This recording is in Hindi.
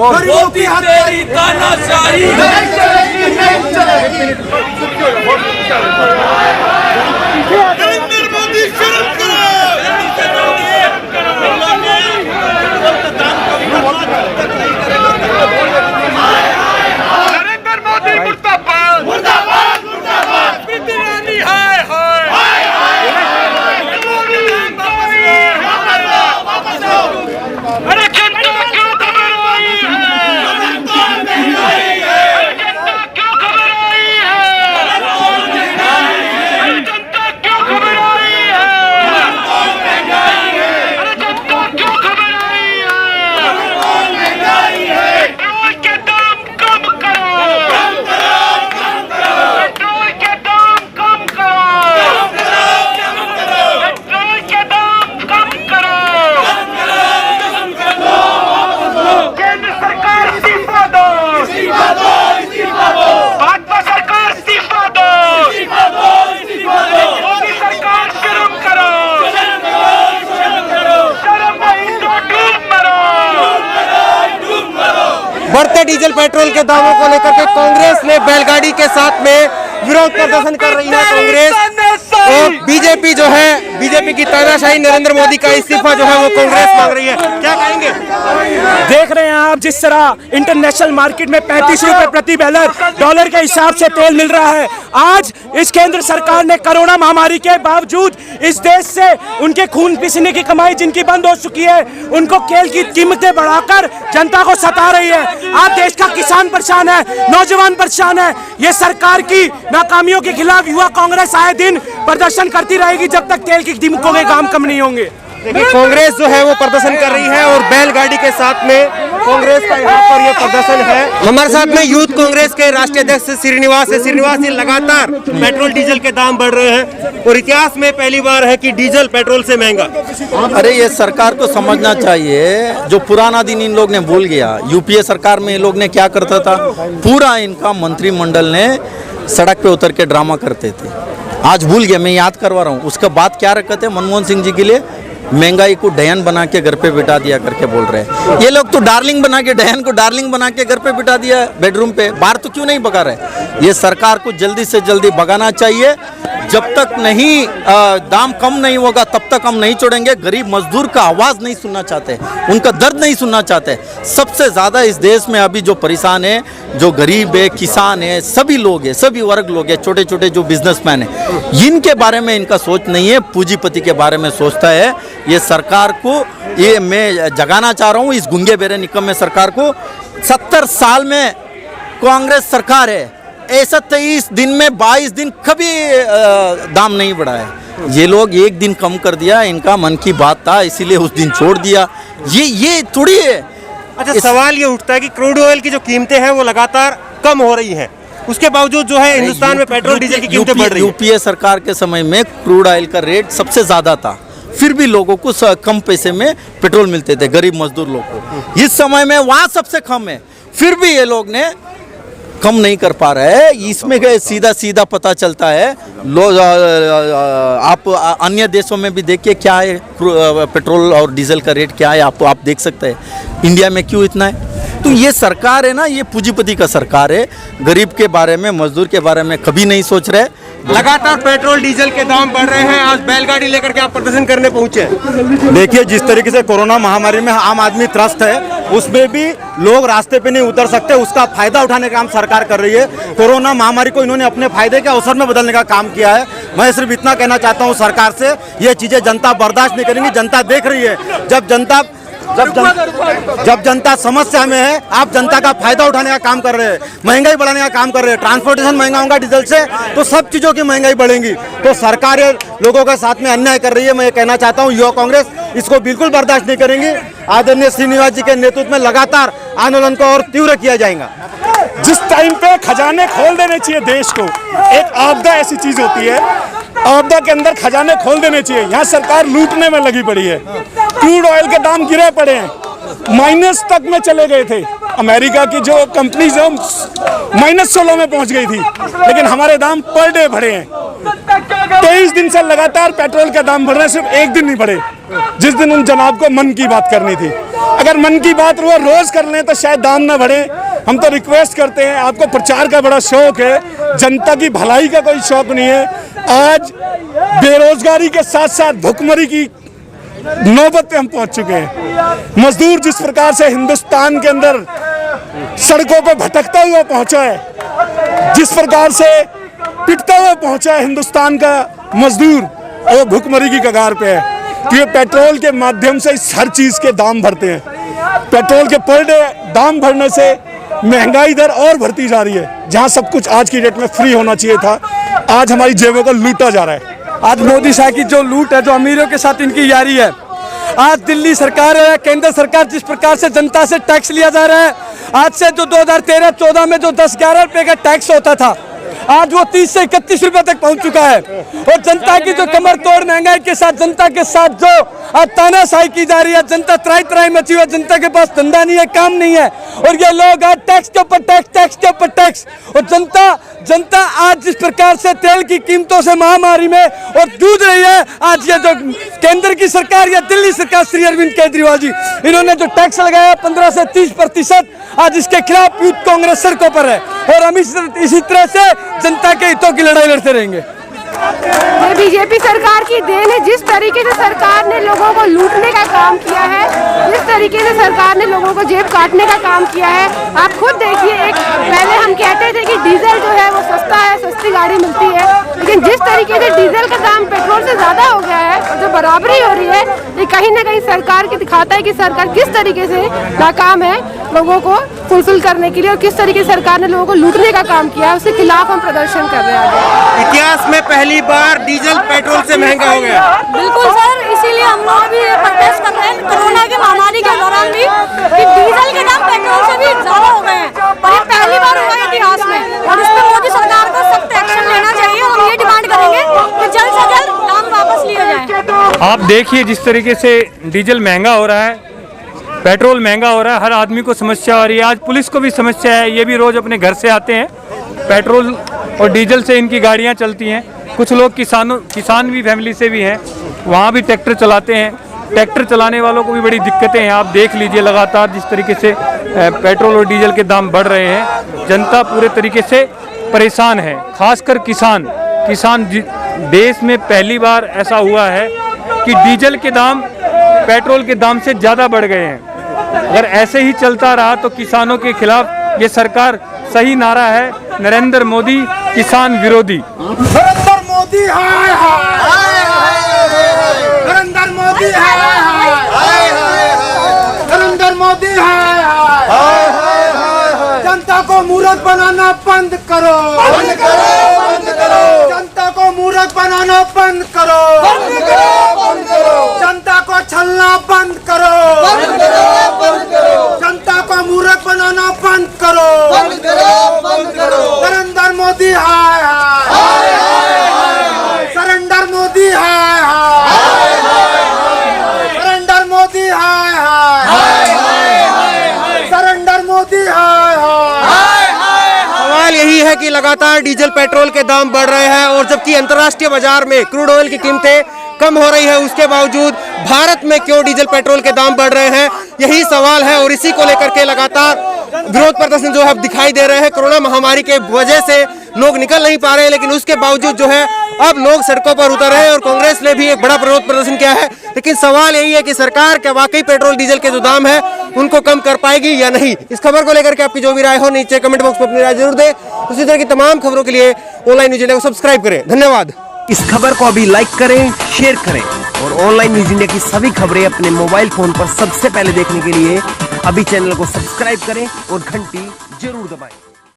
गरीबों की तेरी तानाशाही नरेंद्र मोदी शर्म करो। नरेंद्र मोदी मुर्दाबाद मुर्दाबाद मुर्दाबाद। प्रीति ईरानी हाय हाय हाय हाय। वापस लो। अरे जनता क्यों खबर आई है? जनता क्यों खबर आई है? जनता क्यों खबर आई है? अरे जनता क्यों खबर आई है? पेट्रोल के दाम कम करो। पेट्रोल के दाम कम करो। पेट्रोल के दाम कम करो। केंद्र सरकार इस्तीफा दो। भाजपा सरकार इस्तीफा दो। मोदी सरकार शर्म करो। शर्म नहीं तो डूब मरो। बढ़ते डीजल पेट्रोल के दामों को लेकर के कांग्रेस ने बैलगाड़ी के साथ में विरोध प्रदर्शन कर रही है। कांग्रेस और बीजेपी जो है, बीजेपी की तानाशाही, नरेंद्र मोदी का इस्तीफा जो है वो कांग्रेस मांग रही है। क्या कहेंगे? देख रहे हैं आप जिस तरह इंटरनेशनल मार्केट में 35 रुपए प्रति बैरल डॉलर के हिसाब से तेल मिल रहा है। आज इस केंद्र सरकार ने कोरोना महामारी के बावजूद इस देश से उनके खून पसीने की कमाई जिनकी बंद हो चुकी है, उनको तेल की कीमतें बढ़ाकर जनता को सता रही है। आज देश का किसान परेशान है, नौजवान परेशान है। ये सरकार की नाकामियों के खिलाफ युवा कांग्रेस आए दिन प्रदर्शन करती रहेगी जब तक तेल की कीमतों के दाम कम नहीं होंगे। देखिए कांग्रेस जो है वो प्रदर्शन कर रही है और बैलगाड़ी के साथ में कांग्रेस का यहाँ पर ये प्रदर्शन है। हमारे साथ में यूथ कांग्रेस के राष्ट्रीय अध्यक्ष श्रीनिवास है। श्रीनिवास जी, लगातार पेट्रोल डीजल के दाम बढ़ रहे हैं और इतिहास में पहली बार है कि डीजल पेट्रोल से महंगा। अरे ये सरकार को समझना चाहिए, जो पुराना दिन इन लोग ने भूल गया। यूपीए सरकार में ये लोग ने क्या करता था, पूरा इनका मंत्रिमंडल ने सड़क पे उतर के ड्रामा करते थे। आज भूल गया, मैं याद करवा रहा हूँ। उसके बाद क्या रखते थे, मनमोहन सिंह जी के लिए महंगाई को डयन बना के घर पे बिठा दिया करके बोल रहे हैं। ये लोग तो डार्लिंग बना के, डयन को डार्लिंग बना के घर पे बिठा दिया, बेडरूम पे। बाहर तो क्यों नहीं भगा रहे? ये सरकार को जल्दी से जल्दी भगाना चाहिए। जब तक नहीं दाम कम नहीं होगा तब तक हम नहीं छोड़ेंगे। गरीब मजदूर का आवाज़ नहीं सुनना चाहते, उनका दर्द नहीं सुनना चाहते। सबसे ज़्यादा इस देश में अभी जो परेशान है, जो गरीब है, किसान है, सभी लोग हैं, सभी वर्ग लोग हैं, छोटे छोटे जो बिजनेसमैन हैं, इनके बारे में इनका सोच नहीं है, पूंजीपति के बारे में सोचता है। ये सरकार को, ये मैं जगाना चाह रहा हूँ इस गुंगे बेरे निकम्मे सरकार को। 70 साल में कांग्रेस सरकार है, ऐसा 23 दिन में 22 दिन कभी दाम नहीं बढ़ा है। ये लोग एक दिन कम कर दिया, इनका मन की बात था इसीलिए उस दिन छोड़ दिया। ये थोड़ी है। अच्छा, सवाल ये उठता है कि क्रूड ऑयल की जो कीमतें हैं वो लगातार कम हो रही हैं, उसके बावजूद जो है हिंदुस्तान में पेट्रोल डीजल की कीमतें बढ़ रही हैं। यूपीए सरकार के समय में क्रूड ऑयल का रेट सबसे ज़्यादा था, फिर भी लोगों को कम पैसे में पेट्रोल मिलते थे, गरीब मजदूर लोग को। इस समय में वहाँ सबसे कम है, फिर भी ये लोग ने कम नहीं कर पा रहे हैं। इसमें सीधा सीधा पता चलता है। लोग आप अन्य देशों में भी देखिए क्या है, पेट्रोल और डीजल का रेट क्या है, आप देख सकते हैं। इंडिया में क्यों इतना है? तो ये सरकार है ना, ये पूंजीपति का सरकार है। गरीब के बारे में, मजदूर के बारे में कभी नहीं सोच रहे। लगातार पेट्रोल डीजल के दाम बढ़ रहे हैं, आज बैलगाड़ी लेकर के आप प्रदर्शन करने पहुंचे। देखिए, जिस तरीके से कोरोना महामारी में आम आदमी त्रस्त है, उसमें भी लोग रास्ते पे नहीं उतर सकते, उसका फायदा उठाने का काम सरकार कर रही है। कोरोना महामारी को इन्होंने अपने फायदे के अवसर में बदलने का काम किया है। मैं सिर्फ इतना कहना चाहता हूँ सरकार से, ये चीजें जनता बर्दाश्त नहीं करेंगी। जनता देख रही है, जब जनता समस्या में है, आप जनता का फायदा उठाने का काम कर रहे हैं, महंगाई बढ़ाने का काम कर रहे हैं। ट्रांसपोर्टेशन महंगा होगा डीजल से तो सब चीजों की महंगाई बढ़ेगी। तो सरकार लोगों के साथ में अन्याय कर रही है। मैं ये कहना चाहता हूँ, युवा कांग्रेस इसको बिल्कुल बर्दाश्त नहीं करेंगी। आदरणीय श्रीनिवास जी के नेतृत्व में लगातार आंदोलन को और तीव्र किया जाएगा। जिस टाइम पे खजाने खोल देने चाहिए देश को, एक आपदा ऐसी चीज होती है, आपदा के अंदर खजाने खोल देने चाहिए। यहाँ सरकार लूटने में लगी पड़ी है। क्रूड ऑयल के दाम गिरे पड़े हैं, माइनस तक में चले गए थे। अमेरिका की जो कंपनीज है -16 में पहुंच गई थी, लेकिन हमारे दाम पर डे बढ़े हैं। 23 दिन से लगातार पेट्रोल का दाम बढ़ रहा है, सिर्फ एक दिन नहीं बढ़े, जिस दिन उन जनाब को मन की बात करनी थी। अगर मन की बात वो रोज कर लें तो शायद दाम ना बढ़े। हम तो रिक्वेस्ट करते हैं, आपको प्रचार का बड़ा शौक है, जनता की भलाई का कोई शौक नहीं है। आज बेरोजगारी के साथ साथ भुखमरी की नौबत पे हम पहुंच चुके हैं। मजदूर जिस प्रकार से हिंदुस्तान के अंदर सड़कों पर भटकता हुआ पहुंचा है, जिस प्रकार से पिटता हुआ पहुंचा है हिंदुस्तान का मजदूर, वो भुखमरी की कगार पे है। तो ये पेट्रोल के माध्यम से इस हर चीज के दाम बढ़ते हैं। पेट्रोल के पर डे दाम बढ़ने से महंगाई दर और बढ़ती जा रही है। जहां सब कुछ आज की डेट में फ्री होना चाहिए था, आज हमारी जेबों को लूटा जा रहा है। आज मोदी शाह की जो लूट है, जो अमीरों के साथ इनकी यारी है, आज दिल्ली सरकार है, केंद्र सरकार जिस प्रकार से जनता से टैक्स लिया जा रहा है, आज से जो 2013-14 में जो 10-11 रुपए का टैक्स होता था, आज वो 30 से 31 रुपए तक पहुंच चुका है। और जनता की जो कमर तोड़ महंगाई के साथ जनता के साथ जो आज तानाशाही की जा रही है, जनता त्राही मची हुई है, जनता के पास धंधा नहीं है, काम नहीं है, और ये लोग आज टैक्स के ऊपर टैक्स, टैक्स के ऊपर टैक्स। और जनता आज जिस प्रकार से तेल की कीमतों से महामारी में और जूझ रही है, आज ये जो केंद्र की सरकार या दिल्ली सरकार, श्री अरविंद केजरीवाल जी, इन्होंने जो टैक्स लगाया 15 से 30%, आज इसके खिलाफ यूथ कांग्रेस सड़कों पर है। और हम इसी तरह से जनता के हितों की लड़ाई लड़ते रहेंगे। ये बीजेपी सरकार की देन है। जिस तरीके से सरकार ने लोगों को लूटने का काम किया है, जिस तरीके से सरकार ने लोगों को जेब काटने का काम किया है, आप खुद देखिए। एक पहले हम कहते थे कि डीजल जो है वो सस्ता है, सस्ती गाड़ी मिलती है, लेकिन जिस तरीके से डीजल का दाम पेट्रोल से ज्यादा हो गया है और जो बराबरी हो रही है, ये कहीं ना कहीं सरकार की दिखाता है कि सरकार किस तरीके से नाकाम है लोगों को फुलफिल करने के लिए, और किस तरीके से सरकार ने लोगों को लूटने का काम किया है, उसके खिलाफ हम प्रदर्शन कर रहे हैं। इतिहास में पहली बार डीजल पेट्रोल से महंगा हो गया। बिल्कुल सर, इसीलिए हम लोग भी प्रोटेस्ट कर रहे हैं कोरोना की महामारी के दौरान भी, कि डीजल के दाम पेट्रोल से भी ज्यादा हो गए हैं, और ये पहली बार हुआ है इतिहास में। और इस पर मोदी सरकार को सख्त एक्शन लेना चाहिए, और हम ये डिमांड करेंगे कि जल्द से जल्द दाम वापस लिए जाए। आप देखिए जिस तरीके से डीजल महंगा हो रहा है, पेट्रोल महंगा हो रहा है, हर आदमी को समस्या हो रही है। आज पुलिस को भी समस्या है, ये भी रोज अपने घर से आते हैं, पेट्रोल और डीजल से इनकी गाड़ियां चलती हैं। कुछ लोग किसान भी फैमिली से भी हैं, वहाँ भी ट्रैक्टर चलाते हैं। ट्रैक्टर चलाने वालों को भी बड़ी दिक्कतें हैं। आप देख लीजिए लगातार जिस तरीके से पेट्रोल और डीजल के दाम बढ़ रहे हैं, जनता पूरे तरीके से परेशान है, खासकर किसान। देश में पहली बार ऐसा हुआ है कि डीजल के दाम पेट्रोल के दाम से ज़्यादा बढ़ गए हैं। अगर ऐसे ही चलता रहा तो किसानों के खिलाफ ये सरकार सही नारा है, नरेंद्र मोदी किसान विरोधी। नरेंद्र मोदी हाय हाय, नरेंद्र मोदी हाय हाय, नरेंद्र मोदी हाय हाय। जनता को मूर्ख बनाना बंद करो, बंद करो, बंद करो। जनता को मूर्ख बनाना बंद करो, बंद करो, बंद करो। जनता को छलना बंद करो, बंद करो, बंद करो। जनता को मूर्ख बनाना बंद करो, बंद करो, बंद करो। नरेंद्र मोदी हाय हाय, सरेंडर मोदी हाय हाय, सरेंडर मोदी हाय हाय, सरेंडर मोदी हाय हाय। सवाल यही है कि लगातार डीजल पेट्रोल के दाम बढ़ रहे हैं, और जबकि अंतर्राष्ट्रीय बाजार में क्रूड ऑयल की कीमतें कम हो रही है, उसके बावजूद भारत में क्यों डीजल पेट्रोल के दाम बढ़ रहे हैं, यही सवाल है। और इसी को लेकर के लगातार विरोध प्रदर्शन जो है दिखाई दे रहे हैं। कोरोना महामारी के वजह से लोग निकल नहीं पा रहे हैं, लेकिन उसके बावजूद जो है अब लोग सड़कों पर उतर रहे हैं, और कांग्रेस ने भी एक बड़ा विरोध प्रदर्शन किया है। लेकिन सवाल यही है कि सरकार क्या वाकई पेट्रोल डीजल के जो दाम है उनको कम कर पाएगी या नहीं। इस खबर को लेकर के आपकी जो भी राय हो नीचे कमेंट बॉक्स में अपनी राय जरूर दें। उसी तरह की तमाम खबरों के लिए ऑनलाइन न्यूज इंडिया को सब्सक्राइब करें। धन्यवाद। इस खबर को अभी लाइक करें, शेयर करें, और ऑनलाइन न्यूज इंडिया की सभी खबरें अपने मोबाइल फोन पर सबसे पहले देखने के लिए अभी चैनल को सब्सक्राइब करें और घंटी जरूर दबाएं।